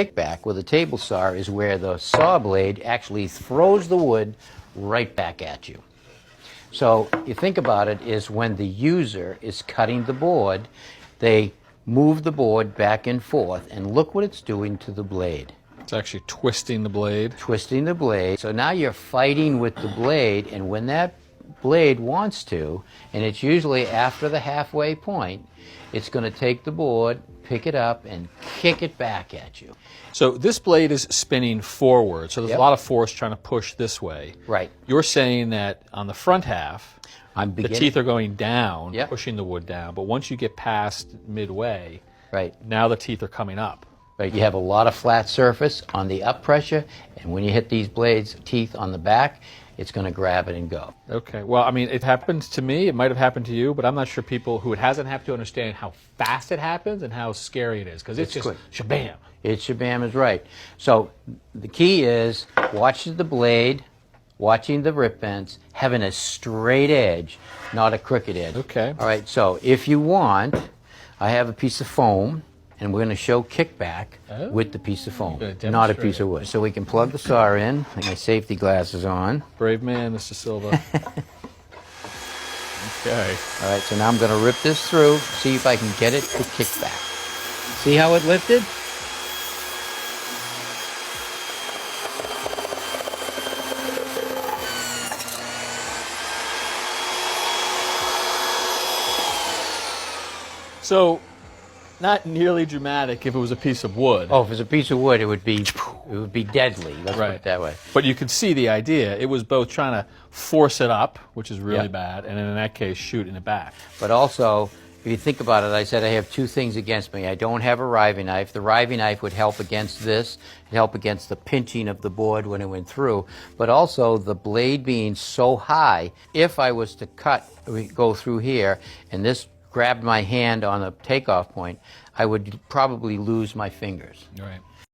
Kickback with a table saw is where the saw blade actually throws the wood right back at you. So you think about it is when the user is cutting the board, they move the board back and forth, and look what it's doing to the blade. It's actually twisting the blade. Twisting the blade. So now you're fighting with the blade, and when that blade wants to, and it's usually after the halfway point, it's going to take the board, pick it up, and kick it back at you. So this blade is spinning forward, so there's Yep. a lot of force trying to push this way. Right. You're saying that on the front half, the teeth are going down, Yep. pushing the wood down, but once you get past midway, Right. now the teeth are coming up. Right, you have a lot of flat surface on the up pressure, and when you hit these blades, teeth on the back, it's going to grab it and go. Okay, well, I mean, it happens to me, it might have happened to you, but I'm not sure people who it hasn't happened to understand how fast it happens and how scary it is, because it's just quick. shabam. It's shabam is right. So the key is watching the blade, watching the rip vents, having a straight edge, not a crooked edge. Okay. All right, so if you want, I have a piece of foam, and we're going to show kickback with the piece of foam, You're gonna not a demonstrate piece of wood. So we can plug the saw in, and my safety glasses on. Brave man, Mr. Silva. Okay. All right, so now I'm going to rip this through, see if I can get it to kick back. See how it lifted? So, not nearly dramatic if it was a piece of wood. Oh, if it's a piece of wood, it would be deadly. Let's put it that way. But you could see the idea. It was both trying to force it up, which is really Yep. bad, and in that case, shooting it back. But also, if you think about it, I said I have two things against me. I don't have a riving knife. The riving knife would help against this, it'd help against the pinching of the board when it went through. But also, the blade being so high, if I was to go through here, and this grabbed my hand on the takeoff point, I would probably lose my fingers. Right.